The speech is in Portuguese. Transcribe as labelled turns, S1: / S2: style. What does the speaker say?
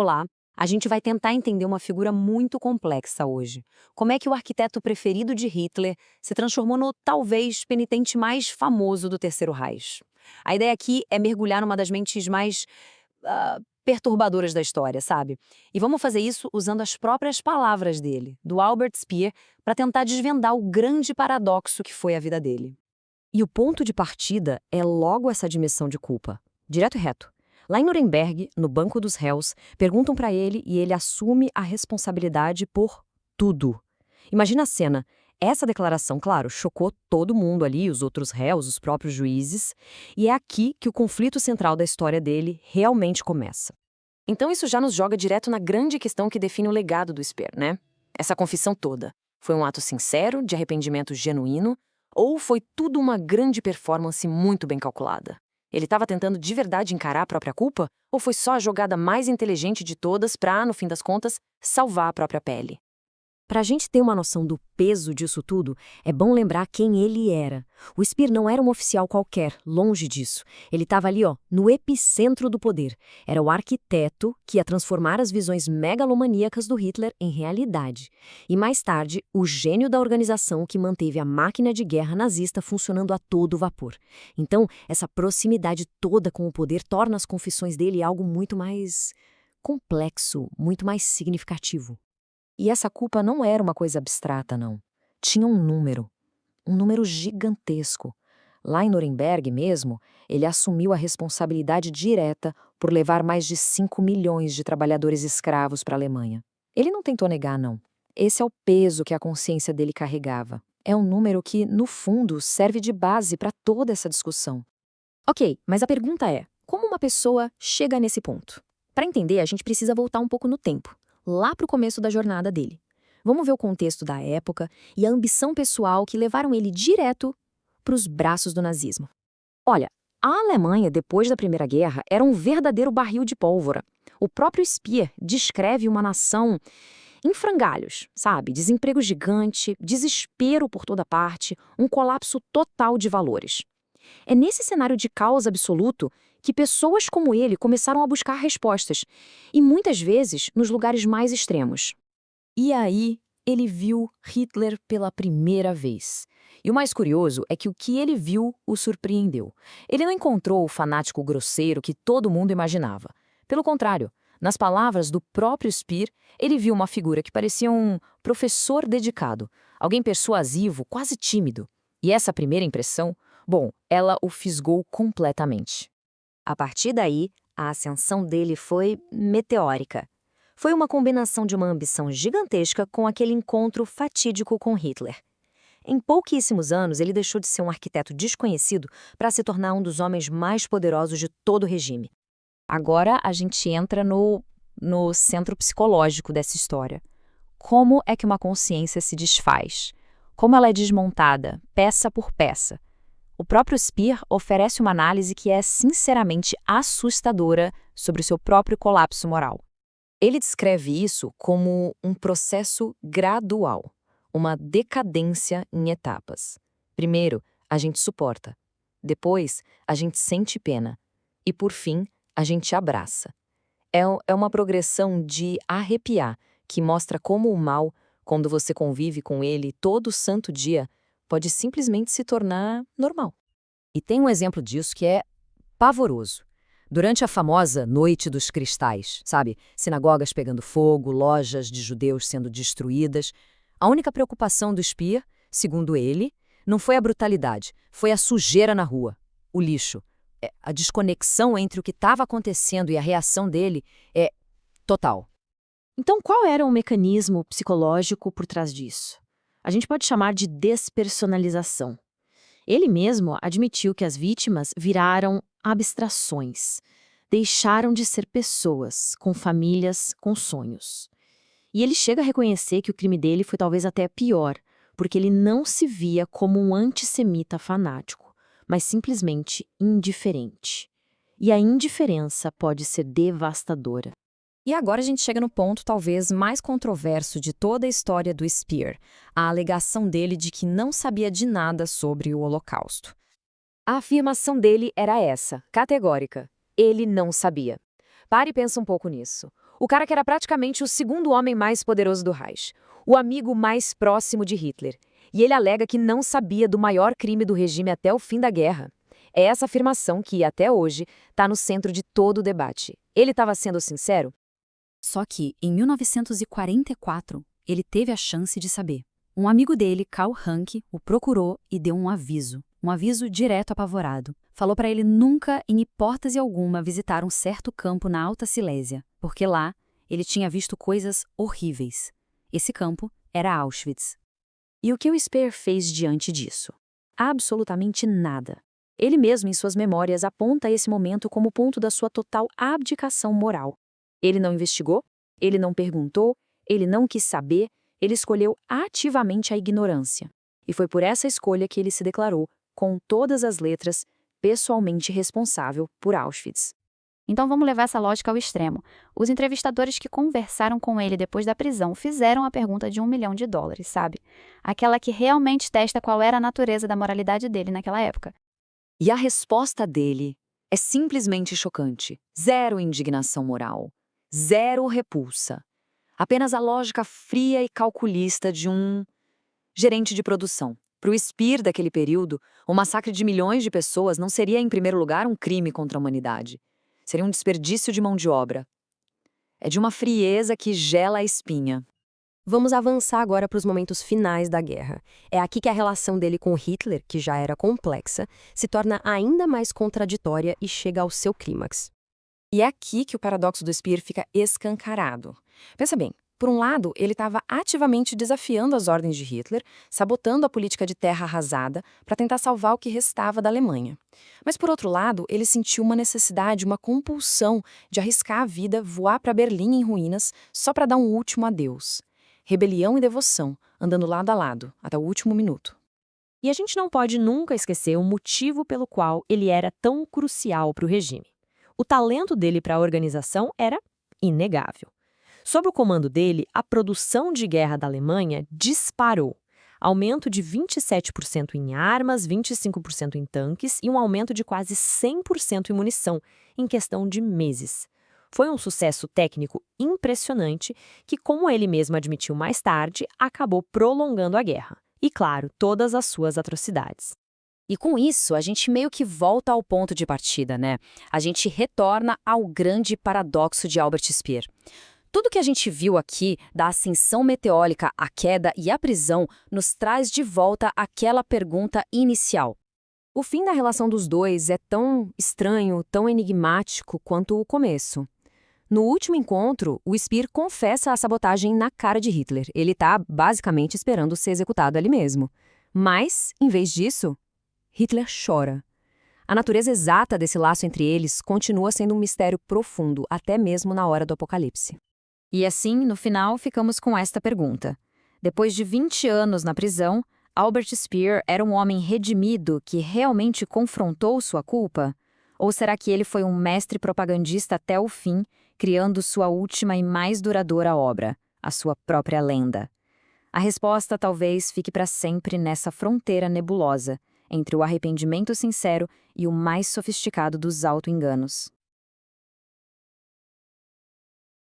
S1: Olá, a gente vai tentar entender uma figura muito complexa hoje. Como é que o arquiteto preferido de Hitler se transformou no talvez penitente mais famoso do Terceiro Reich? A ideia aqui é mergulhar numa das mentes mais perturbadoras da história, sabe? E vamos fazer isso usando as próprias palavras dele, do Albert Speer, para tentar desvendar o grande paradoxo que foi a vida dele.
S2: E o ponto de partida é logo essa admissão de culpa. Direto e reto. Lá em Nuremberg, no banco dos réus, perguntam para ele e ele assume a responsabilidade por tudo. Imagina a cena. Essa declaração, claro, chocou todo mundo ali, os outros réus, os próprios juízes, e é aqui que o conflito central da história dele realmente começa. Então isso já nos joga direto na grande questão que define o legado do Speer, né? Essa confissão toda. Foi um ato sincero, de arrependimento genuíno, ou foi tudo uma grande performance muito bem calculada? Ele estava tentando de verdade encarar a própria culpa? Ou foi só a jogada mais inteligente de todas para, no fim das contas, salvar a própria pele? Para a gente ter uma noção do peso disso tudo, é bom lembrar quem ele era. O Speer não era um oficial qualquer, longe disso. Ele estava ali, no epicentro do poder. Era o arquiteto que ia transformar as visões megalomaníacas do Hitler em realidade. E mais tarde, o gênio da organização que manteve a máquina de guerra nazista funcionando a todo vapor. Então, essa proximidade toda com o poder torna as confissões dele algo muito mais complexo, muito mais significativo. E essa culpa não era uma coisa abstrata, não. Tinha um número gigantesco. Lá em Nuremberg mesmo, ele assumiu a responsabilidade direta por levar mais de 5 milhões de trabalhadores escravos para a Alemanha. Ele não tentou negar, não. Esse é o peso que a consciência dele carregava. É um número que, no fundo, serve de base para toda essa discussão. Ok, mas a pergunta é, como uma pessoa chega nesse ponto? Para entender, a gente precisa voltar um pouco no tempo, lá para o começo da jornada dele. Vamos ver o contexto da época e a ambição pessoal que levaram ele direto para os braços do nazismo. Olha, a Alemanha, depois da Primeira Guerra, era um verdadeiro barril de pólvora. O próprio Speer descreve uma nação em frangalhos, sabe? Desemprego gigante, desespero por toda parte, um colapso total de valores. É nesse cenário de caos absoluto que pessoas como ele começaram a buscar respostas, e muitas vezes nos lugares mais extremos. E aí, ele viu Hitler pela primeira vez. E o mais curioso é que o que ele viu o surpreendeu. Ele não encontrou o fanático grosseiro que todo mundo imaginava. Pelo contrário, nas palavras do próprio Speer, ele viu uma figura que parecia um professor dedicado, alguém persuasivo, quase tímido. E essa primeira impressão, bom, ela o fisgou completamente. A partir daí, a ascensão dele foi meteórica. Foi uma combinação de uma ambição gigantesca com aquele encontro fatídico com Hitler. Em pouquíssimos anos, ele deixou de ser um arquiteto desconhecido para se tornar um dos homens mais poderosos de todo o regime. Agora a gente entra no centro psicológico dessa história. Como é que uma consciência se desfaz? Como ela é desmontada, peça por peça? O próprio Speer oferece uma análise que é sinceramente assustadora sobre o seu próprio colapso moral. Ele descreve isso como um processo gradual, uma decadência em etapas. Primeiro, a gente suporta. Depois, a gente sente pena. E, por fim, a gente abraça. É uma progressão de arrepiar, que mostra como o mal, quando você convive com ele todo santo dia, pode simplesmente se tornar normal. E tem um exemplo disso que é pavoroso. Durante a famosa Noite dos Cristais, sabe? Sinagogas pegando fogo, lojas de judeus sendo destruídas. A única preocupação do Speer, segundo ele, não foi a brutalidade, foi a sujeira na rua, o lixo. A desconexão entre o que estava acontecendo e a reação dele é total. Então, qual era o mecanismo psicológico por trás disso? A gente pode chamar de despersonalização. Ele mesmo admitiu que as vítimas viraram abstrações, deixaram de ser pessoas, com famílias, com sonhos. E ele chega a reconhecer que o crime dele foi talvez até pior, porque ele não se via como um antissemita fanático, mas simplesmente indiferente. E a indiferença pode ser devastadora. E agora a gente chega no ponto talvez mais controverso de toda a história do Speer, a alegação dele de que não sabia de nada sobre o Holocausto. A afirmação dele era essa, categórica. Ele não sabia. Pare e pensa um pouco nisso. O cara que era praticamente o segundo homem mais poderoso do Reich, o amigo mais próximo de Hitler. E ele alega que não sabia do maior crime do regime até o fim da guerra. É essa afirmação que, até hoje, está no centro de todo o debate. Ele estava sendo sincero?
S3: Só que, em 1944, ele teve a chance de saber. Um amigo dele, Karl Hanke, o procurou e deu um aviso direto apavorado. Falou para ele nunca, em hipótese alguma, visitar um certo campo na Alta Silésia, porque lá ele tinha visto coisas horríveis. Esse campo era Auschwitz. E o que o Speer fez diante disso? Absolutamente nada. Ele mesmo, em suas memórias, aponta esse momento como ponto da sua total abdicação moral. Ele não investigou, ele não perguntou, ele não quis saber, ele escolheu ativamente a ignorância. E foi por essa escolha que ele se declarou, com todas as letras, pessoalmente responsável por Auschwitz.
S4: Então vamos levar essa lógica ao extremo. Os entrevistadores que conversaram com ele depois da prisão fizeram a pergunta de $1 milhão, sabe? Aquela que realmente testa qual era a natureza da moralidade dele naquela época.
S1: E a resposta dele é simplesmente chocante. Zero indignação moral. Zero repulsa. Apenas a lógica fria e calculista de um gerente de produção. Para o Speer daquele período, o massacre de milhões de pessoas não seria, em primeiro lugar, um crime contra a humanidade. Seria um desperdício de mão de obra. É de uma frieza que gela a espinha.
S2: Vamos avançar agora para os momentos finais da guerra. É aqui que a relação dele com Hitler, que já era complexa, se torna ainda mais contraditória e chega ao seu clímax.
S5: E é aqui que o paradoxo do Speer fica escancarado. Pensa bem, por um lado, ele estava ativamente desafiando as ordens de Hitler, sabotando a política de terra arrasada para tentar salvar o que restava da Alemanha. Mas, por outro lado, ele sentiu uma necessidade, uma compulsão de arriscar a vida, voar para Berlim em ruínas, só para dar um último adeus. Rebelião e devoção, andando lado a lado, até o último minuto.
S2: E a gente não pode nunca esquecer o motivo pelo qual ele era tão crucial para o regime. O talento dele para a organização era inegável. Sob o comando dele, a produção de guerra da Alemanha disparou. Aumento de 27% em armas, 25% em tanques e um aumento de quase 100% em munição, em questão de meses. Foi um sucesso técnico impressionante que, como ele mesmo admitiu mais tarde, acabou prolongando a guerra. E, claro, todas as suas atrocidades.
S3: E com isso, a gente meio que volta ao ponto de partida, né? A gente retorna ao grande paradoxo de Albert Speer. Tudo que a gente viu aqui, da ascensão meteórica, a queda e a prisão, nos traz de volta aquela pergunta inicial.
S2: O fim da relação dos dois é tão estranho, tão enigmático quanto o começo. No último encontro, o Speer confessa a sabotagem na cara de Hitler. Ele está basicamente esperando ser executado ali mesmo. Mas, em vez disso, Hitler chora. A natureza exata desse laço entre eles continua sendo um mistério profundo, até mesmo na hora do apocalipse.
S3: E assim, no final, ficamos com esta pergunta. Depois de 20 anos na prisão, Albert Speer era um homem redimido que realmente confrontou sua culpa? Ou será que ele foi um mestre propagandista até o fim, criando sua última e mais duradoura obra, a sua própria lenda? A resposta talvez fique para sempre nessa fronteira nebulosa entre o arrependimento sincero e o mais sofisticado dos auto-enganos.